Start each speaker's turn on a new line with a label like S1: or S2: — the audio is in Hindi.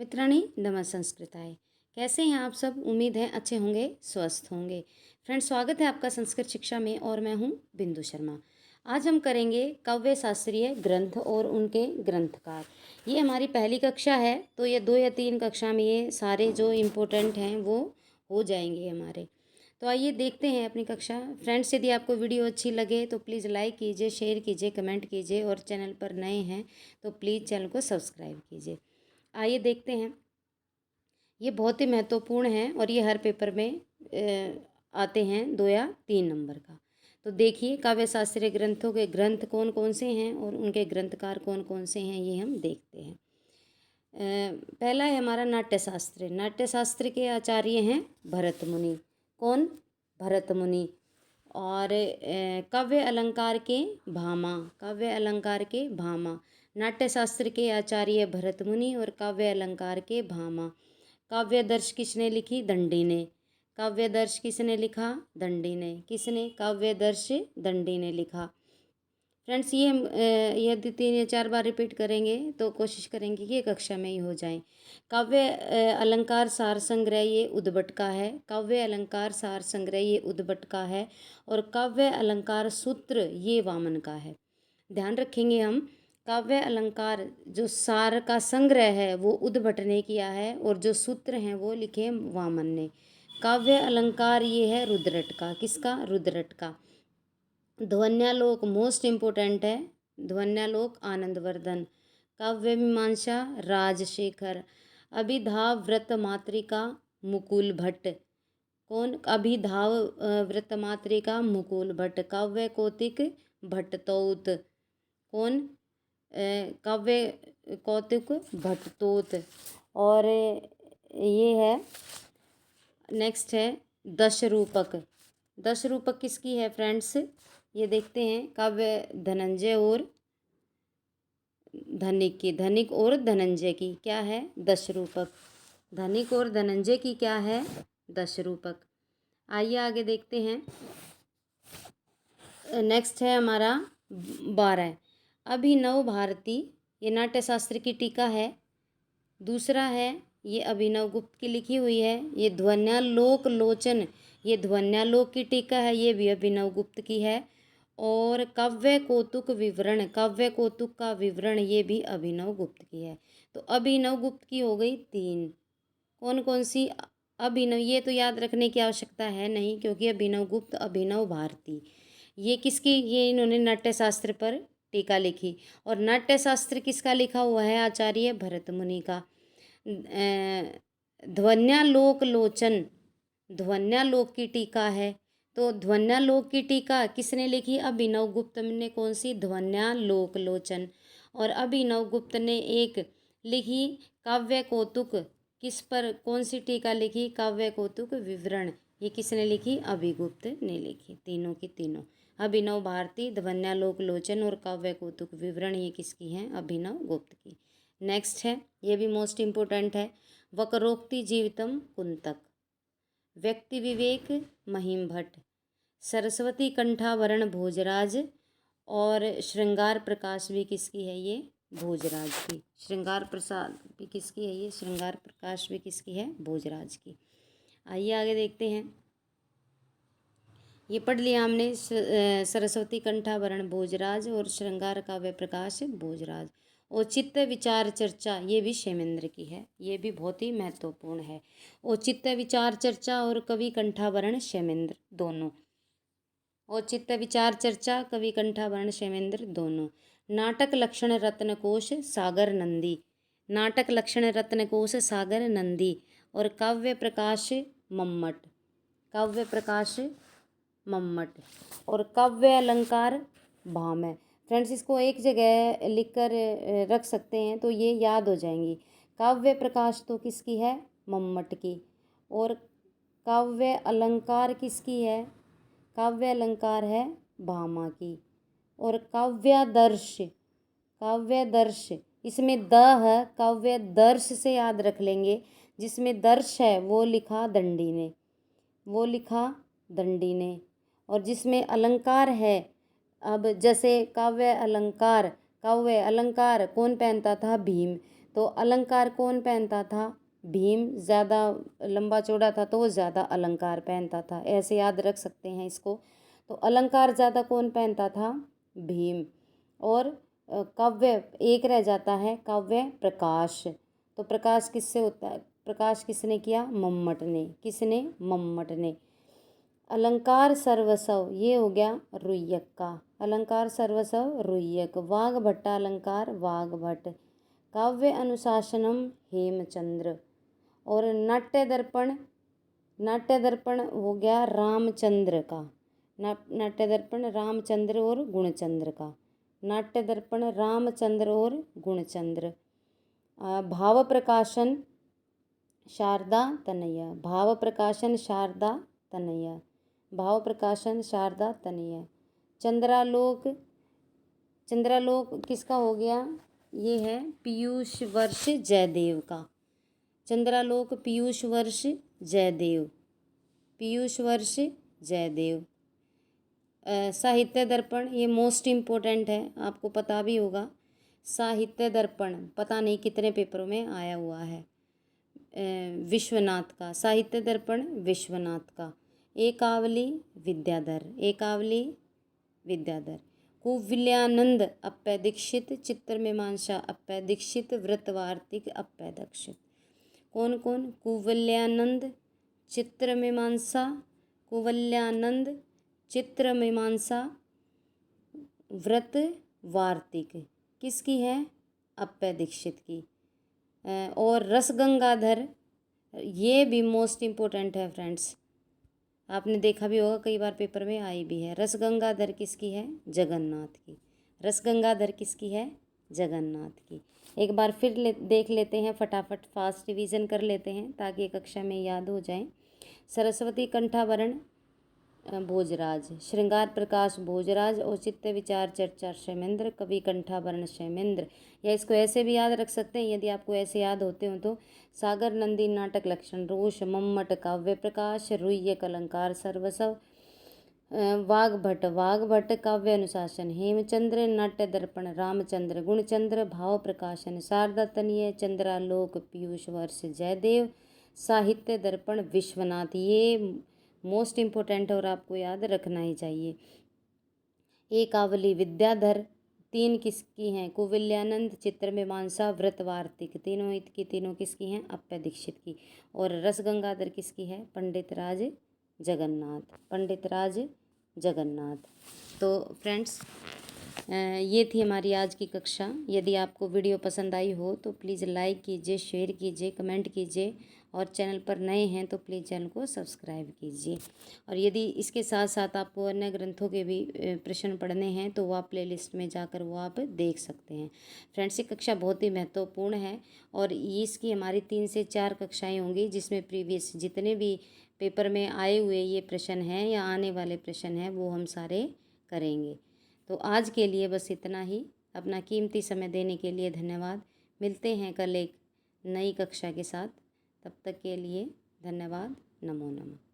S1: मित्राणि नमः संस्कृताय। कैसे हैं आप सब? उम्मीद है अच्छे होंगे, स्वस्थ होंगे। फ्रेंड्स, स्वागत है आपका संस्कृत शिक्षा में और मैं हूं बिंदु शर्मा। आज हम करेंगे काव्य शास्त्रीय ग्रंथ और उनके ग्रंथकार। ये हमारी पहली कक्षा है, तो ये 2 या 3 कक्षा में ये सारे जो इम्पोर्टेंट हैं वो हो जाएंगे हमारे। तो आइए देखते हैं अपनी कक्षा। फ्रेंड्स, यदि आपको वीडियो अच्छी लगे तो प्लीज़ लाइक कीजिए, शेयर कीजिए, कमेंट कीजिए और चैनल पर नए हैं तो प्लीज़ चैनल को सब्सक्राइब कीजिए। आइए देखते हैं। ये बहुत ही महत्वपूर्ण है और ये हर पेपर में आते हैं 2 या 3 नंबर का। तो देखिए, काव्य शास्त्रीय ग्रंथों के ग्रंथ कौन कौन से हैं और उनके ग्रंथकार कौन कौन से हैं, ये हम देखते हैं। पहला है हमारा नाट्यशास्त्र। नाट्यशास्त्र के आचार्य हैं भरत मुनि। कौन? भरत मुनि। और काव्य अलंकार के भामा। काव्य अलंकार के भामा। नाट्यशास्त्र के आचार्य भरत मुनि और काव्य अलंकार के भामा। काव्यदर्श किसने लिखी? दंडी ने। काव्यदर्श किसने लिखा? दंडी ने। किसने? काव्यदर्श दंडी ने लिखा। फ्रेंड्स, ये हम यदि 3 या 4 बार रिपीट करेंगे तो कोशिश करेंगे कि ये कक्षा में ही हो जाए। काव्य अलंकार सार संग्रह ये उद्भट का है। काव्य अलंकार सार संग्रह ये उद्भट का है और काव्य अलंकार सूत्र ये वामन का है। ध्यान रखेंगे हम, काव्य अलंकार जो सार का संग्रह है वो उद्भट ने किया है और जो सूत्र हैं वो लिखे वामन ने। काव्य अलंकार ये है रुद्रट का। किसका? रुद्रट का। ध्वन्यालोक मोस्ट इम्पोर्टेंट है। ध्वन्यालोक आनंदवर्धन। काव्य मीमांसा राजशेखर। अभिधाव व्रत मातृका मुकुल भट्ट। कौन? अभिधाव व्रत मातृका मुकुल भट्ट। काव्य कौतिक भट्टतोत। कौन? काव्य कौतिक भट्टतोत। और ये है, नेक्स्ट है दशरूपक। दशरूपक किसकी है फ्रेंड्स? ये देखते हैं। काव्य धनंजय और धनिक की। धनिक और धनंजय की क्या है? दशरूपक। धनिक और धनंजय की क्या है? दशरूपक। आइए आगे देखते हैं। नेक्स्ट है हमारा 12 अभिनव भारती। ये नाट्यशास्त्र की टीका है। दूसरा है ये अभिनव गुप्त की लिखी हुई है। ये ध्वन्यालोक लोचन, ये ध्वन्यालोक की टीका है, ये भी अभिनव गुप्त की है। और काव्य कौतुक विवरण, काव्य कौतुक का विवरण, ये भी अभिनव गुप्त की है। तो अभिनव गुप्त की हो गई 3। कौन कौन सी? अभिनव, ये तो याद रखने की आवश्यकता है नहीं क्योंकि अभिनव गुप्त, अभिनव भारती, ये किसकी? ये इन्होंने नाट्यशास्त्र पर टीका लिखी। और नाट्यशास्त्र किसका लिखा हुआ है? आचार्य भरत मुनि का। ध्वन्यालोक लोचन, ध्वन्यालोक की टीका है। तो ध्वन्यालोक की टीका किसने लिखी? अभिनव गुप्त ने। कौन सी? ध्वन्यालोक लोचन। और अभिनव गुप्त ने एक लिखी काव्य कौतुक। किस पर? कौन सी टीका लिखी? काव्य कौतुक विवरण। ये किसने लिखी? अभिगुप्त ने लिखी। तीनों की तीनों, अभिनव भारती, ध्वन्यालोक लोचन और काव्य कौतुक विवरण, ये किसकी हैं? अभिनव गुप्त की। नेक्स्ट है, ये भी मोस्ट इम्पोर्टेंट है, वक्रोक्ति जीवितम कुंतक। व्यक्ति विवेक महिम भट्ट। सरस्वती कंठावरण भोजराज। और श्रृंगार प्रकाश भी किसकी है? ये भोजराज की। श्रृंगार प्रसाद भी किसकी है? ये श्रृंगार प्रकाश भी किसकी है? भोजराज की। आइए आगे देखते हैं। ये पढ़ लिया हमने, सरस्वती कंठाभरण भोजराज और श्रृंगार काव्य प्रकाश भोजराज। औचित्य विचार चर्चा, ये भी क्षेमेंद्र की है, ये भी बहुत ही महत्वपूर्ण है। औचित्य विचार चर्चा और कवि कंठाभरण क्षेमेंद्र दोनों। औचित्य विचार चर्चा, कवि कंठाभरण क्षेमेंद्र दोनों। नाटक लक्षण रत्नकोश सागर नंदी। नाटक लक्षण रत्नकोश सागर नंदी। और काव्य प्रकाश मम्मट। काव्य प्रकाश मम्मट। और काव्य अलंकार भाम है। फ्रेंड्स, इसको एक जगह लिखकर रख सकते हैं तो ये याद हो जाएंगी। काव्य प्रकाश तो किसकी है? मम्मट की। और काव्य अलंकार किसकी है? काव्य अलंकार है भामा की। और काव्यादर्श, काव्यदर्श, इसमें द है, काव्य दर्श से याद रख लेंगे। जिसमें दर्श है वो लिखा दंडी ने, वो लिखा दंडी ने। और जिसमें अलंकार है, अब जैसे काव्य अलंकार, काव्य अलंकार कौन पहनता था? भीम। तो अलंकार कौन पहनता था? भीम। ज़्यादा लंबा चौड़ा था तो वो ज़्यादा अलंकार पहनता था, ऐसे याद रख सकते हैं इसको। तो अलंकार ज़्यादा कौन पहनता था? भीम। और काव्य एक रह जाता है, काव्य प्रकाश। तो प्रकाश किससे होता है? प्रकाश किसने किया? मम्मट ने। किसने? मम्मट ने। अलंकार सर्वस्व ये हो गया रुय्यक का। अलंकार सर्वस्व रुय्यक। वाग्भट्टा अलंकार वाग्भट। काव्य अनुशासनम हेमचंद्र। और नाट्य दर्पण, नाट्य दर्पण हो गया रामचंद्र का। नाट्य दर्पण रामचंद्र और गुणचंद्र का। नाट्य दर्पण रामचंद्र और गुणचंद्र। भाव प्रकाशन शारदा तनया। भाव प्रकाशन शारदा तनया। भाव प्रकाशन शारदा तनया। चंद्रालोक, चंद्रालोक किसका हो गया? ये है पीयूष वर्ष जयदेव का। चंद्रालोक पीयूष वर्ष जयदेव। पीयूष वर्ष जयदेव। साहित्य दर्पण ये मोस्ट इम्पोर्टेंट है, आपको पता भी होगा। साहित्य दर्पण पता नहीं कितने पेपरों में आया हुआ है। विश्वनाथ का। साहित्य दर्पण विश्वनाथ का। एकावली विद्याधर। एकावली विद्याधर। कुवल्यानंद अप्पय दीक्षित। चित्रमीमांसा अप्पय दीक्षित। व्रतवार्तिक अप्पय दीक्षित। कौन कौन? कुवल्यानंद, चित्रमीमांसा, कुवल्यानंद, चित्रमीमांसा, व्रत वार्तिक किसकी है? अप्पय दीक्षित की। और रसगंगाधर ये भी मोस्ट इम्पोर्टेंट है फ्रेंड्स, आपने देखा भी होगा, कई बार पेपर में आई भी है। रसगंगाधर किसकी है? जगन्नाथ की। रसगंगाधर किसकी है? जगन्नाथ की। एक बार फिर देख लेते हैं, फटाफट फास्ट रिवीजन कर लेते हैं ताकि कक्षा में याद हो जाए। सरस्वती कंठाभरण भोजराज। श्रृंगार प्रकाश भोजराज। औचित्य विचार चर्चा क्षेमेंद्र। कवि कंठाभरण क्षेमेंद्र। या इसको ऐसे भी याद रख सकते हैं यदि आपको ऐसे याद होते हो तो। सागर नंदी नाटक लक्षण रोष। मम्मट काव्य प्रकाश। रुय्यक अलंकार सर्वस्व। वाग्भट वाग्भट काव्य अनुशासन हेमचंद्र। नाट्य दर्पण रामचंद्र गुणचंद्र। भाव प्रकाशन शारदा तनय। चंद्रालोक पीयूष वर्ष जयदेव। साहित्य दर्पण विश्वनाथ। ये मोस्ट इम्पोर्टेंट और आपको याद रखना ही चाहिए। एकावली विद्याधर। तीन किसकी हैं? कुवल्यानंद, चित्रमीमांसा, व्रतवार्तिक। तीनों की तीनों किसकी हैं? अप्पय दीक्षित की। और रसगंगाधर किसकी है? पंडित राज जगन्नाथ। पंडित राज जगन्नाथ। तो फ्रेंड्स ये थी हमारी आज की कक्षा। यदि आपको वीडियो पसंद आई हो तो प्लीज़ लाइक कीजिए, शेयर कीजिए, कमेंट कीजिए और चैनल पर नए हैं तो प्लीज़ चैनल को सब्सक्राइब कीजिए। और यदि इसके साथ साथ आपको अन्य ग्रंथों के भी प्रश्न पढ़ने हैं तो वो आप प्लेलिस्ट में जाकर वो आप देख सकते हैं। फ्रेंड्स ये कक्षा बहुत ही महत्वपूर्ण है और इसकी हमारी 3 से 4 कक्षाएँ होंगी जिसमें प्रीवियस जितने भी पेपर में आए हुए ये प्रश्न हैं या आने वाले प्रश्न हैं वो हम सारे करेंगे। तो आज के लिए बस इतना ही। अपना कीमती समय देने के लिए धन्यवाद। मिलते हैं कल एक नई कक्षा के साथ। तब तक के लिए धन्यवाद। नमो नमः।